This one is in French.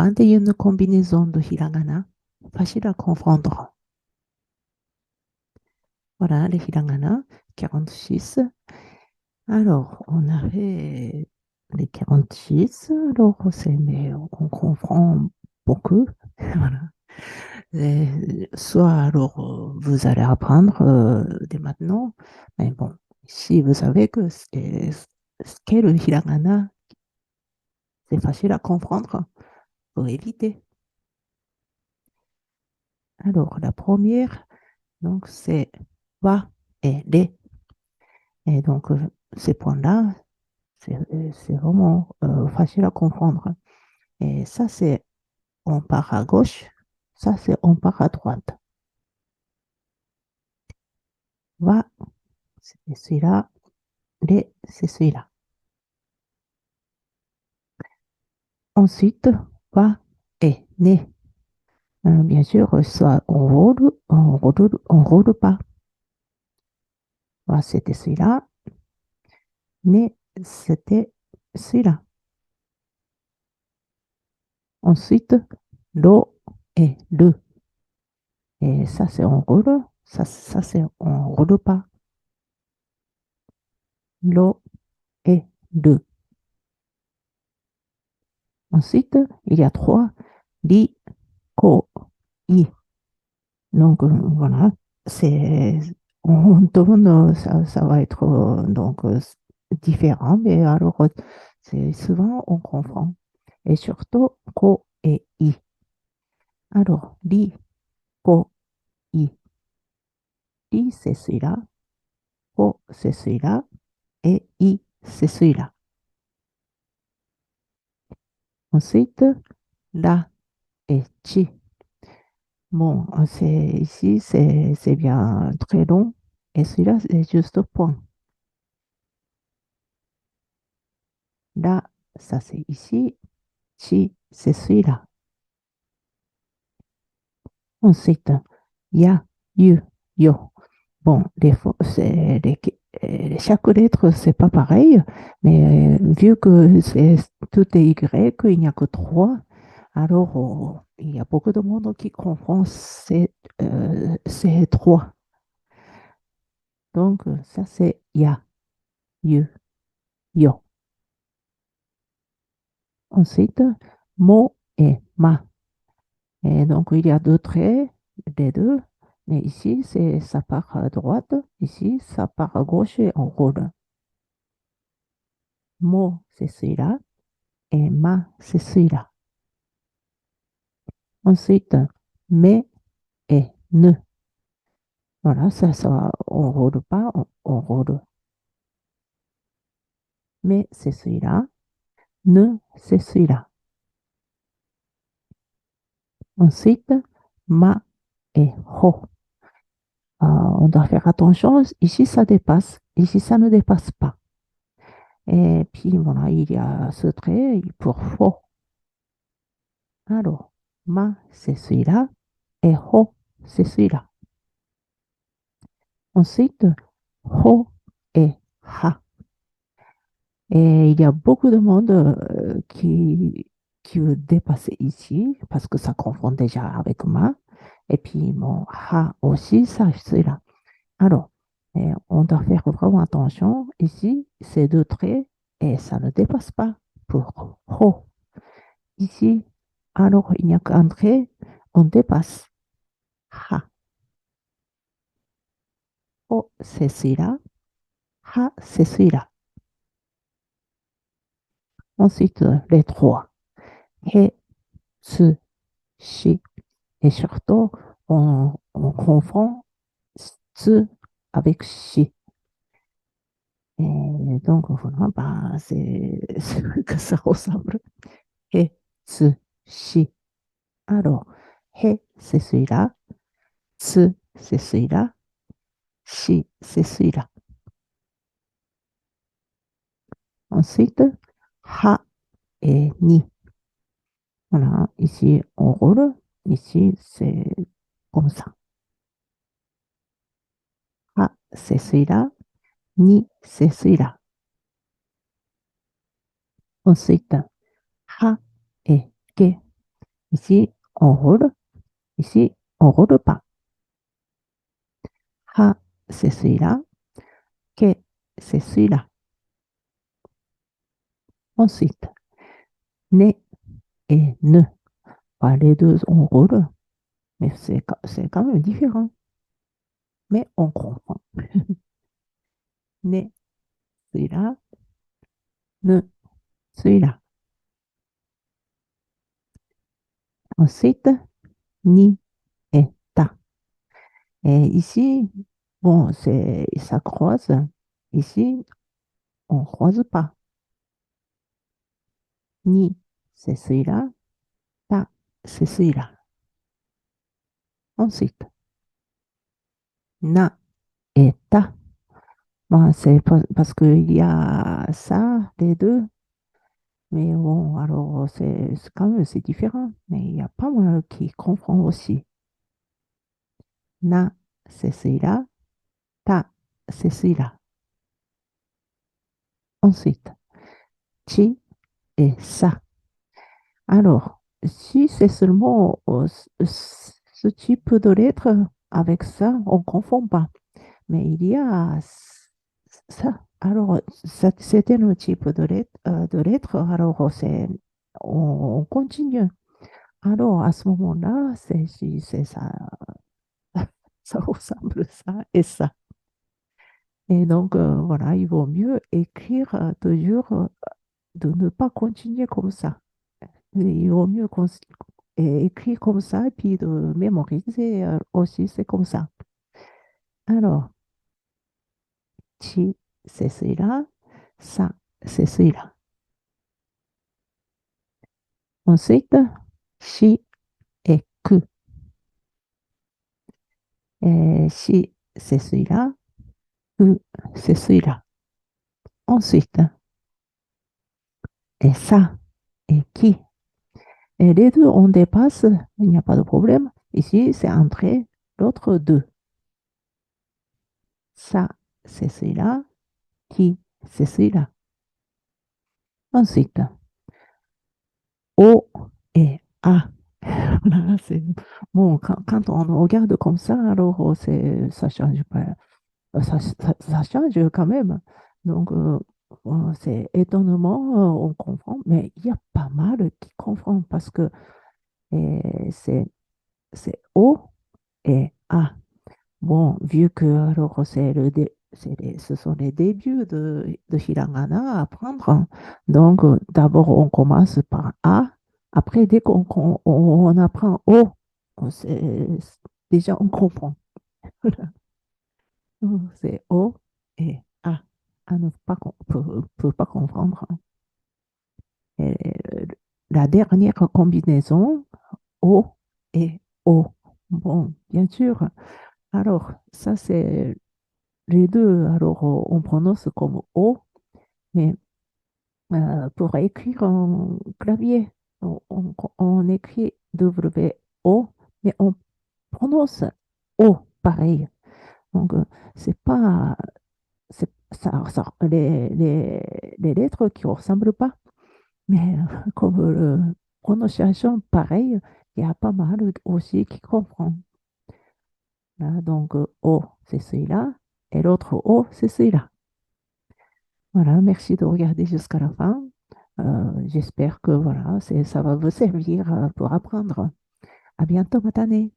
21 combinaisons de hiragana, facile à comprendre. Voilà, les hiragana, 46. Alors, on avait les 46. Alors, mais on comprend beaucoup. Voilà. Soit alors, vous allez apprendre dès maintenant. Mais bon, si vous savez que ce qu'est le hiragana, c'est facile à comprendre pour éviter. Alors, la première, donc, c'est va et les. Et donc, ces points-là, c'est vraiment facile à comprendre. Et ça, c'est on part à gauche, ça, c'est on part à droite. Va, c'est celui-là, les, c'est celui-là. Ensuite, va et né. Bien sûr, soit on roule pas. Va, c'était celui-là, né, c'était celui-là. Ensuite, l'eau et le. Et ça, c'est on roule. Ça c'est on roule pas. L'eau et le. Ensuite, il y a trois. Li, ko, i. Donc, voilà. C'est, on tourne, ça va être donc différent, mais alors, c'est souvent on confond. Et surtout, ko et i. Alors, li, ko, i. Li, c'est celui-là. Ko, c'est celui-là. Et i, c'est celui-là. Ensuite, la et chi. Bon, ici, c'est bien très long. Et celui-là, c'est juste au point. Là, ça, c'est ici. Chi, c'est celui-là. Ensuite, ya, yu, yo. Bon, chaque lettre, c'est pas pareil, mais vu que tout est Y, qu'il n'y a que trois, alors il y a beaucoup de monde qui confond ces trois. Donc, ça, c'est ya, yu, yo. Ensuite, mo et ma. Et donc, il y a deux traits, les deux. Mais ici, ça part à droite. Ici, ça part à gauche et on roule. Mo, c'est celui-là. Et ma, c'est celui-là. Ensuite, me et ne. Voilà, ça, on roule pas, on roule. Mais, c'est celui-là. Ne, c'est celui-là. Ensuite, ma et ho. On doit faire attention. Ici, ça dépasse. Ici, ça ne dépasse pas. Et puis, voilà, il y a ce trait pour faux. Alors, ma, c'est celui-là. Et ho, c'est celui-là. Ensuite, ho et ha. Et il y a beaucoup de monde qui veut dépasser ici parce que ça confond déjà avec ma. Et puis, mon ha aussi, ça, c'est là. Alors, on doit faire vraiment attention. Ici, c'est deux traits et ça ne dépasse pas pour ho. Ici, alors, il n'y a qu'un trait, on dépasse. Ha. Ho, c'est celui-là. Ha, c'est celui-là. Ensuite, les trois. He, tsu, shi. Et surtout, on confond tsu avec shi. Et donc, voilà, bah, c'est que ça ressemble. He, tsu, shi. Alors, he, c'est celui-là. Tsu, c'est celui-là. Shi, c'est celui-là. Ensuite, ha et ni. Voilà, ici, on roule. Ici, c'est comme ça. Ha, c'est celui-là. Ni, c'est celui-là. Ensuite, ha et ke. Ici, on roule. Ici, on roule pas. Ha, c'est celui-là. Que, c'est celui-là. Ensuite, ne et ne. Bah, les deux, on roule, mais c'est quand même différent. Mais on comprend. Ne, celui-là. Ne, celui-là. Ensuite, ni et ta. Et ici, bon, ça croise. Ici, on croise pas. Ni, c'est celui-là. Ta, c'est celui-là. Ensuite, na et ta. Bon, c'est parce qu'il y a ça, les deux. Mais bon, alors, quand même, c'est différent. Mais il y a pas mal qui comprend aussi. Na, c'est celui-là. Ta, c'est celui-là. Ensuite, chi et ça. Alors, si c'est seulement ce type de lettre, avec ça, on ne confond pas. Mais il y a ça. Alors, c'était un type de lettre. Alors, on continue. Alors, à ce moment-là, si c'est ça, ça ressemble ça et ça. Et donc, voilà, il vaut mieux écrire toujours, de ne pas continuer comme ça. Il vaut mieux écrire comme ça et puis de mémoriser aussi, c'est comme ça. Alors, chi, c'est celui-là. Ça, c'est celui-là. Ensuite, shi et ku. Et shi, c'est celui-là. Ku, c'est celui-là. Ensuite, et ça et qui. Et les deux, on dépasse, il n'y a pas de problème. Ici, c'est entré l'autre deux. Ça, c'est celui-là. Qui, c'est celui-là. Ensuite, O et A. Voilà, bon, quand on regarde comme ça, alors ça change pas. Ça change quand même. Donc, c'est étonnement, on comprend, mais il y a pas mal qui confondent parce que c'est O et A. Bon, vu que alors ce sont les débuts de hiragana à apprendre, hein. Donc, d'abord, on commence par A. Après, dès qu'on apprend O, déjà on comprend. C'est O et A. À ne pas, peut pas comprendre. Et la dernière combinaison, O et O. Bon, bien sûr. Alors, ça, c'est les deux. Alors, on prononce comme O, mais pour écrire en clavier, on écrit W-O, mais on prononce O pareil. Donc, c'est pas, les lettres qui ne ressemblent pas, mais comme prononciation pareille, il y a pas mal aussi qui comprennent. Là, donc, O, c'est celui-là, et l'autre O, c'est celui-là. Voilà, merci de regarder jusqu'à la fin. J'espère que voilà, ça va vous servir pour apprendre. À bientôt, Matane.